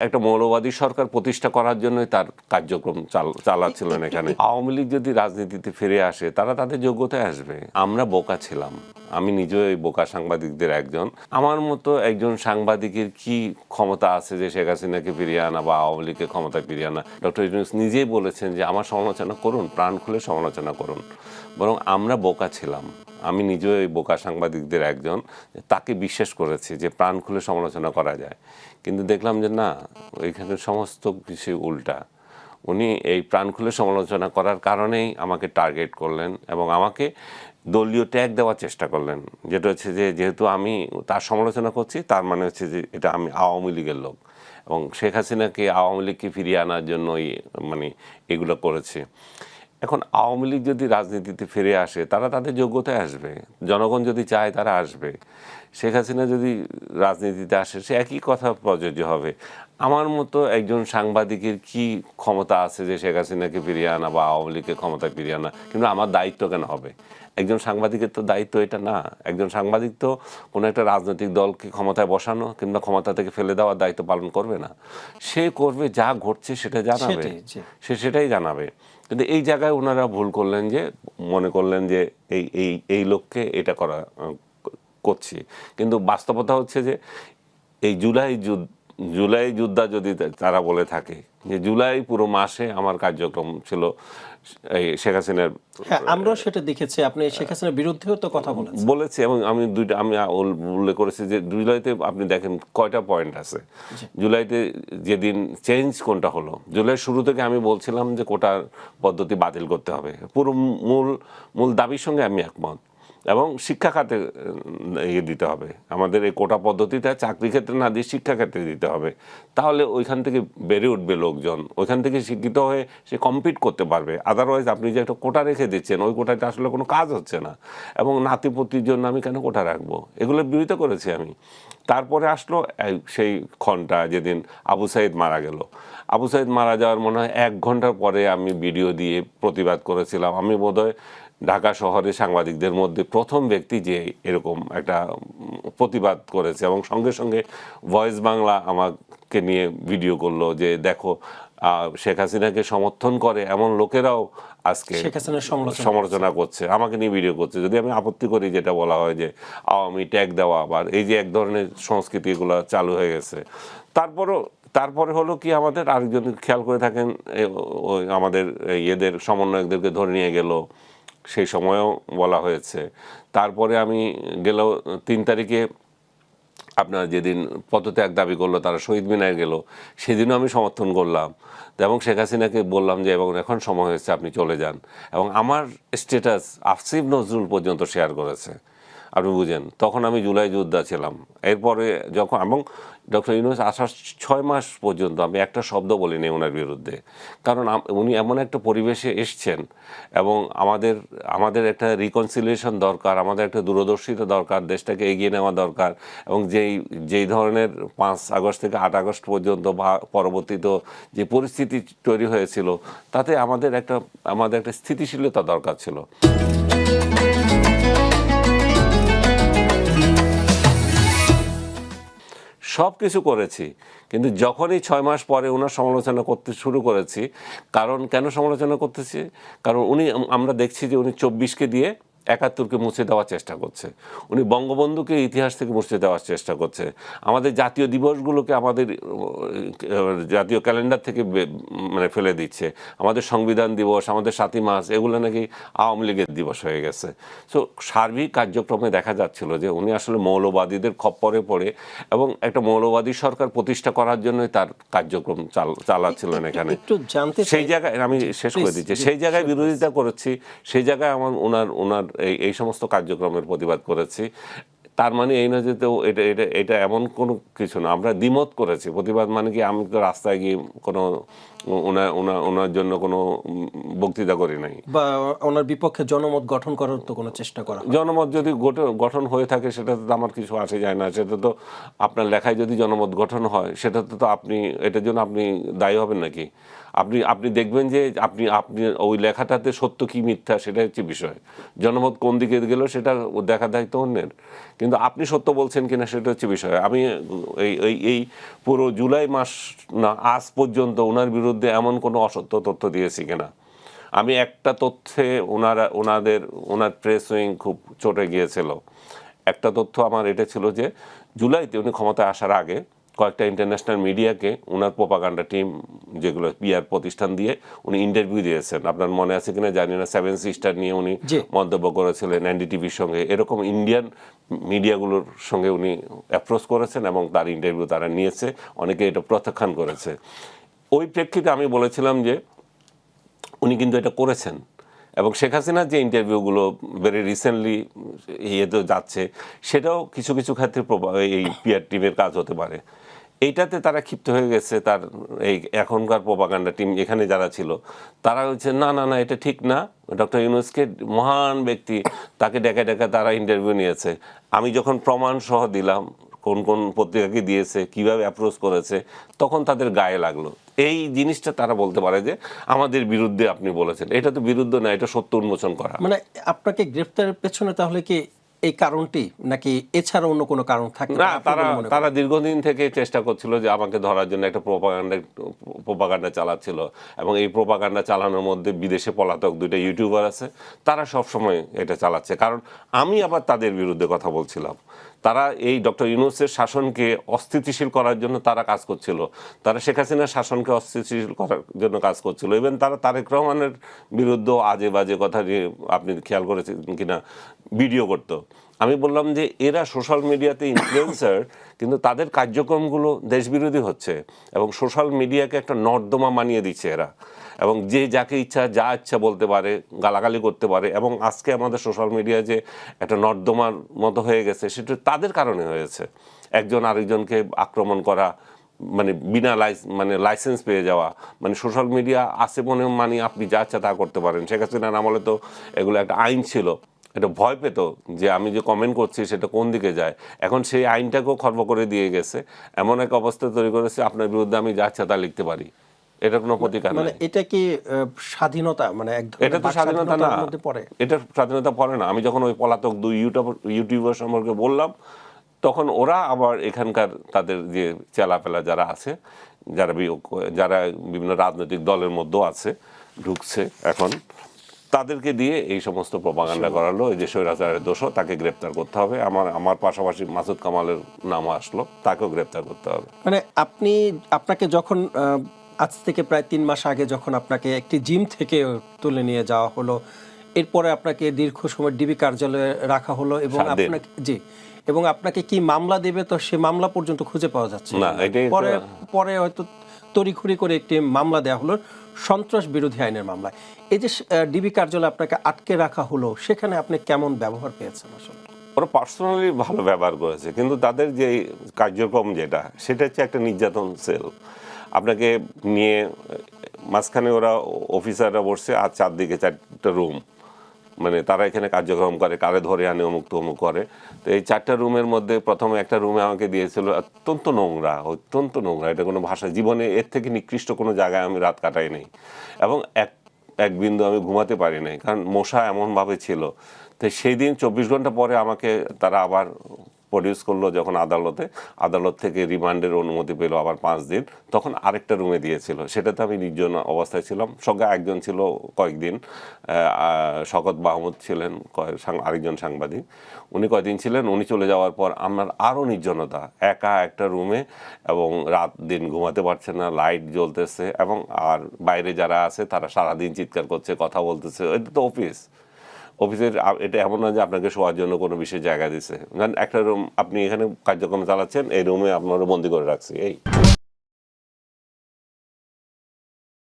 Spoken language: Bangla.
একটা মৌলবাদী সরকার প্রতিষ্ঠা করার জন্যই তার কার্যক্রম চালাচ্ছিলেন এখানে। আওয়ামী লীগ যদি রাজনীতিতে ফিরে আসে তারা তাদের যোগ্যতায় আসবে। আমরা বোকা ছিলাম, আমি নিজেও এই বোকা সাংবাদিকদের একজন। আমার মতো একজন সাংবাদিকের কি ক্ষমতা আছে যে শেখ হাসিনাকে ফিরিয়ে আনা বা আওয়ামী লীগকে ক্ষমতায় ফিরিয়ে আনা? ডক্টর ইউনূস নিজেই বলেছেন যে আমার সমালোচনা করুন, প্রাণ খুলে সমালোচনা করুন। বরং আমরা বোকা ছিলাম, আমি নিজেও এই বোকা সাংবাদিকদের একজন। তাকে বিশ্বাস করেছি যে প্রাণ খুলে সমালোচনা করা যায়, কিন্তু দেখলাম যে না, ওইখানে সমস্ত কিছু উল্টা। উনি এই প্রাণ খুলে সমালোচনা করার কারণেই আমাকে টার্গেট করলেন এবং আমাকে দলীয় ট্যাগ দেওয়ার চেষ্টা করলেন, যেটা হচ্ছে যে যেহেতু আমি তার সমালোচনা করছি তার মানে হচ্ছে যে এটা আমি আওয়ামী লীগের লোক এবং শেখ হাসিনাকে আওয়ামী লীগকে ফিরিয়ে আনার জন্যই মানে এগুলো করেছে। এখন আওয়ামী লীগ যদি রাজনীতিতে ফিরে আসে তারা তাদের যোগ্যতায় আসবে, জনগণ যদি চায় তারা আসবে। শেখ হাসিনা যদি রাজনীতিতে আসে সে একই কথা প্রযোজ্য হবে। আমার মতো একজন সাংবাদিকের কি ক্ষমতা আছে যে শেখ হাসিনাকে ফিরিয়ে আনা বা আওয়ামী লীগকে ক্ষমতায় ফিরিয়ে আনা? কিন্তু আমার দায়িত্ব কেন হবে? একজন সাংবাদিকের তো দায়িত্ব এটা না। একজন সাংবাদিক তো কোনো একটা রাজনৈতিক দলকে ক্ষমতায় বসানো কিংবা ক্ষমতা থেকে ফেলে দেওয়ার দায়িত্ব পালন করবে না। সে করবে যা ঘটছে সেটা জানাবে, সে সেটাই জানাবে। কিন্তু এই জায়গায় ওনারা ভুল করলেন যে মনে করলেন যে এই এই এই লোককে এটা করছি। কিন্তু বাস্তবতা হচ্ছে যে এই জুলাই যোদ্ধা যদি তারা বলে থাকে যে জুলাই পুরো মাসে আমার কার্যক্রম ছিল এই শেখ হাসিনার। হ্যাঁ, আমরাও সেটা দেখেছি। আপনি শেখ হাসিনার বিরুদ্ধেও তো কথা বলেছি এবং আমি উল্লেখ করেছি যে জুলাইতে আপনি দেখেন কয়টা পয়েন্ট আছে। জুলাইতে যেদিন চেঞ্জ কোনটা হলো, জুলাই শুরু থেকে আমি বলছিলাম যে কোটার পদ্ধতি বাতিল করতে হবে, পুরো মূল দাবির সঙ্গে আমি একমত। এবং শিক্ষা খাতে দিতে হবে, আমাদের এই কোটা পদ্ধতিটা চাকরি ক্ষেত্রে না দিয়ে শিক্ষা ক্ষেত্রে দিতে হবে। তাহলে ওইখান থেকে বেড়ে উঠবে লোকজন, ওইখান থেকে শিক্ষিত হয়ে সে কম্পিট করতে পারবে। আদারওয়াইজ আপনি যে একটা কোটা রেখে দিচ্ছেন ওই কোটাটা আসলে কোনো কাজ হচ্ছে না। এবং নাতিপতির জন্য আমি কেন কোটা রাখবো? এগুলোর বিরোধিতা করেছি আমি। তারপরে আসলো সেই ক্ষণটা যেদিন আবু সাইদ মারা গেল। আবু সাইদ মারা যাওয়ার মনে হয় 1 ঘন্টার পরে আমি ভিডিও দিয়ে প্রতিবাদ করেছিলাম। আমি বোধহয় ঢাকা শহরে সাংবাদিকদের মধ্যে প্রথম ব্যক্তি যে এরকম একটা প্রতিবাদ করেছে এবং সঙ্গে সঙ্গে ভয়েস বাংলা আমাকে নিয়ে ভিডিও করলো যে দেখো শেখ হাসিনাকে সমর্থন করে এমন লোকেরাও আজকে সমালোচনা করছে, আমাকে নিয়ে ভিডিও করছে। যদি আমি আপত্তি করি, যেটা বলা হয় যে আওয়ামী ট্যাগ দেওয়া বা এই যে এক ধরনের সংস্কৃতি এগুলো চালু হয়ে গেছে। তারপরে হলো কি, আমাদের আরেকজন খেয়াল করে থাকেন আমাদের ইয়েদের সমন্বয়কদেরকে ধরে নিয়ে গেল, সেই সময়ও বলা হয়েছে। তারপরে আমি গেল 3 তারিখে আপনার যেদিন পদত্যাগ দাবি করলো তারা শহীদ মিনারে গেল, সেদিনও আমি সমর্থন করলাম এবং শেখ হাসিনাকে বললাম যে এবং এখন সময় হয়েছে আপনি চলে যান। এবং আমার স্ট্যাটাস আসিফ নজরুল পর্যন্ত শেয়ার করেছে, আপনি বুঝেন। তখন আমি জুলাই যোদ্ধা ছিলাম। এরপরে যখন এবং ডক্টর ইউনূস আসার 6 মাস পর্যন্ত আমি একটা শব্দ বলিনি ওনার বিরুদ্ধে, কারণ উনি এমন একটা পরিবেশে এসছেন এবং আমাদের একটা রিকনসিলিয়েশন দরকার, আমাদের একটা দূরদর্শিতা দরকার, দেশটাকে এগিয়ে নেওয়া দরকার। এবং যেই ধরনের 5 আগস্ট থেকে 8 আগস্ট পর্যন্ত বা পরবর্তীতে যে পরিস্থিতি তৈরি হয়েছিল, তাতে আমাদের একটা স্থিতিশীলতা দরকার ছিল। সব কিছু করেছি, কিন্তু যখনই 6 মাস পরে ওনার সমালোচনা করতে শুরু করেছি, কেন সমালোচনা করতেছি? কারণ আমরা দেখছি যে উনি 24কে দিয়ে 71কে মুছে দেওয়ার চেষ্টা করছে, উনি বঙ্গবন্ধুকে ইতিহাস থেকে মুছে দেওয়ার চেষ্টা করছে, আমাদের জাতীয় দিবসগুলোকে আমাদের জাতীয় ক্যালেন্ডার থেকে মানে ফেলে দিচ্ছে। আমাদের সংবিধান দিবস, আমাদের 7ই মার্চ এগুলো নাকি আওয়ামী লীগের দিবস হয়ে গেছে। সো সার্বিক কার্যক্রমে দেখা যাচ্ছিল যে উনি আসলে মৌলবাদীদের খপ্পরে পড়ে এবং একটা মৌলবাদী সরকার প্রতিষ্ঠা করার জন্যই তার কার্যক্রম চালাচ্ছিলেন এখানে। সেই জায়গায় আমি শেষ করে দিচ্ছি, সেই জায়গায় বিরোধিতা করেছি, সেই জায়গায় আমার ওনার এই সমস্ত কার্যক্রমের প্রতিবাদ করেছি। তার মানে এই না যে তো এটা এমন কোনো কিছু না, আমরা দ্বিমত করেছি। প্রতিবাদ মানে কি আমি তো রাস্তায় গিয়ে কোনো ওনার জন্য কোনো বক্তৃতা করি নাই। বা ওনার বিপক্ষে জনমত গঠন করার তো কোনো চেষ্টা করা হয়? জনমত যদি গঠন হয়ে থাকে সেটাতে তো আমার কিছু আসে যায় না। সেটা তো আপনার লেখায় যদি জনমত গঠন হয় সেটাতে তো আপনি এটার জন্য আপনি দায়ী হবেন নাকি? আপনি দেখবেন যে আপনি ওই লেখাটাতে সত্য কি মিথ্যা সেটা হচ্ছে বিষয়। জনমত কোন দিকে গেল সেটা দেখা দায়িত্ব অন্যের, কিন্তু আপনি সত্য বলছেন কিনা সেটা হচ্ছে বিষয়। আমি এই পুরো জুলাই মাস না আজ পর্যন্ত ওনার বিরুদ্ধে এমন কোনো অসত্য তথ্য দিয়েছি কিনা, আমি একটা তথ্যে ওনার প্রেস উইং খুব চটে গিয়েছিল। একটা তথ্য আমার এটা ছিল যে জুলাইতে উনি ক্ষমতায় আসার আগে কয়েকটা ইন্টারন্যাশনাল মিডিয়াকে ওনার প্রোপাগান্ডা টিম যেগুলো পিআর প্রতিষ্ঠান দিয়ে উনি ইন্টারভিউ দিয়েছেন। আপনার মনে আছে কিনা জানি না, 7 সিস্টার নিয়ে উনি মন্তব্য করেছিলেন এনডিটিভির সঙ্গে। এরকম ইন্ডিয়ান মিডিয়াগুলোর সঙ্গে উনি অ্যাপ্রোচ করেছেন এবং তার ইন্টারভিউ তারা নিয়েছে, অনেকে এটা প্রত্যাখ্যান করেছে। ওই প্রেক্ষিতে আমি বলেছিলাম যে উনি কিন্তু এটা করেছেন, এবং শেখ হাসিনার যে ইন্টারভিউগুলো ভেরি রিসেন্টলি ইয়েতে যাচ্ছে সেটাও কিছু কিছু ক্ষেত্রে এই পিআর টিমের কাজ হতে পারে। এইটাতে তারা ক্ষিপ্ত হয়ে গেছে। তার এই এখনকার প্রোপাগান্ডা টিম এখানে যারা ছিল তারা হচ্ছে না না না এটা ঠিক না, ডক্টর ইউনূসকে মহান ব্যক্তি, তাকে ডেকে ডেকে তারা ইন্টারভিউ নিয়েছে। আমি যখন প্রমাণ সহ দিলাম কোন কোন পত্রিকাকে দিয়েছে, কিভাবে অ্যাপ্রোচ করেছে, তখন তাদের গায়ে লাগলো। এই জিনিসটা তারা বলতে পারে যে আমাদের বিরুদ্ধে আপনি বলেছেন। এটা তো বিরুদ্ধ না, এটা সত্য উন্মোচন করা। মানে আপনাকে গ্রেফতারের পেছনে তাহলে কি এই কারণটি নাকি এছাড়া অন্য কোনো কারণ থাকে না? তারা দীর্ঘদিন থেকে চেষ্টা করছিল যে আমাকে ধরার জন্য একটা প্রোপাগান্ডা চালাচ্ছিল, এবং এই প্রোপাগান্ডা চালানোর মধ্যে বিদেশে পলাতক 2টা ইউটিউবার আছে, তারা সব সময় এটা চালাচ্ছে। কারণ আমি আবার তাদের বিরুদ্ধে কথা বলছিলাম। তারা এই ডক্টর ইউনূসের শাসনকে অস্থিতিশীল করার জন্য তারা কাজ করছিল, তারা শেখ হাসিনার শাসনকে অস্থিতিশীল করার জন্য কাজ করছিল। ইভেন তারা তারেক রহমানের বিরুদ্ধেও আজে বাজে কথা নিয়ে, আপনি খেয়াল করেছেন কিনা, ভিডিও করতো। আমি বললাম যে এরা সোশ্যাল মিডিয়াতে ইনফ্লুয়েন্সার, কিন্তু তাদের কার্যক্রমগুলো দেশবিরোধী হচ্ছে, এবং সোশ্যাল মিডিয়াকে একটা নর্দমা মানিয়ে দিচ্ছে এরা, এবং যে যাকে ইচ্ছা যা ইচ্ছা বলতে পারে, গালাগালি করতে পারে। এবং আজকে আমাদের সোশ্যাল মিডিয়া যে একটা নর্দমার মতো হয়ে গেছে সেটা তাদের কারণে হয়েছে। একজন আরেকজনকে আক্রমণ করা, মানে বিনা লাইসেন্স পেয়ে যাওয়া, মানে সোশ্যাল মিডিয়া আছে মনে মানে আপনি যা ইচ্ছা তা করতে পারেন। শেখ হাসিনার আমলে তো এগুলো একটা আইন ছিল, এটা ভয় পেত যে আমি যে কমেন্ট করছি সেটা কোন দিকে যায়। এখন সেই আইনটাকেও খর্ব করে দিয়ে গেছে, এমন এক অবস্থা তৈরি করেছে আপনার বিরুদ্ধে আমি যা ইচ্ছা তা লিখতে পারি, এটা কোনো প্রতিকার মানে নেই। এটা কি স্বাধীনতা, মানে এক ধরনের এটা তো স্বাধীনতা না, মধ্যে পড়ে? এটা স্বাধীনতা পড়ে না। আমি যখন ওই পলাতক 2 ইউটিউবার সম্পর্কে বললাম, তখন ওরা আবার এখানকার তাদের যে চেলাপেলা যারা আছে, যারা বিভিন্ন রাজনৈতিক দলের মধ্যেও আছে, ঢুকছে এখন, তাদেরকে দিয়ে এই সমস্ত প্রপাগান্ডা করালো যে স্বৈরাচারের দোষ, তাকে গ্রেপ্তার করতে হবে। আমার পাশাপাশি মাসুদ কামালের নামও আসলো, তাকেও গ্রেপ্তার করতে হবে। মানে আপনাকে যখন আজ থেকে প্রায় 3 মাস আগে যখন আপনাকে একটি জিম থেকে তুলে নিয়ে যাওয়া হলো, এরপরে আপনাকে দীর্ঘ সময় ডিবি কার্যালয়ে রাখা হলো, এবং আপনাকে কি মামলা দেবে, তো সে মামলা পর্যন্ত খুঁজে পাওয়া যাচ্ছে না। পরে হয়তো তড়িঘড়ি করে একটি মামলা দেওয়া হলো, সন্ত্রাস বিরোধী আইনের মামলা। এই যে ডিবি কার্যালয়ে আপনাকে আটকে রাখা হলো, সেখানে আপনি কেমন ব্যবহার পেয়েছেন? আসলে ওরা পার্সোনালি ভালো ব্যবহার করেছে, কিন্তু তাদের যে কার্যক্রম সেটা হচ্ছে একটা নির্যাতন সেল। আপনাকে নিয়ে মাঝখানে ওরা অফিসাররা বসছে, আর চারদিকে 4টা রুম, মানে তারা এখানে কার্যক্রম করে, কারে ধরে আনে, অমুক তমুক করে। তো এই 4টা রুমের মধ্যে প্রথমে একটা রুমে আমাকে দিয়েছিল, অত্যন্ত নোংরা, এটা কোনো ভাষা, জীবনে এর থেকে নিকৃষ্ট কোনো জায়গায় আমি রাত কাটাই নাই, এবং এক বিন্দু আমি ঘুমাতে পারি নাই, কারণ মশা এমনভাবে ছিল। তো সেই দিন 24 ঘন্টা পরে আমাকে তারা আবার প্রডিউস করলো যখন আদালত থেকে রিমান্ডের অনুমতি পেল আবার 5 দিন, তখন আরেকটা রুমে দিয়েছিল। সেটাতে আমি নির্জন অবস্থায় ছিলাম। সঙ্গে একজন ছিল কয়েকদিন, শকত মাহমুদ ছিলেন, আরেকজন সাংবাদিক, উনি কয়েকদিন ছিলেন। উনি চলে যাওয়ার পর আমার আরও নির্জনতা, একা একটা রুমে, এবং রাত দিন ঘুমাতে পারছে না, লাইট জ্বলতেছে, এবং আর বাইরে যারা আছে তারা সারাদিন চিৎকার করছে, কথা বলতেছে। এটা তো অফিসের, এটা এমন না যে আপনাকে শোয়ার জন্য কোনো বিশেষ জায়গা দিচ্ছে। একটা রুম, আপনি এখানে কার্যক্রম চালাচ্ছেন, এই রুমে আপনারা বন্দি করে রাখছি, এই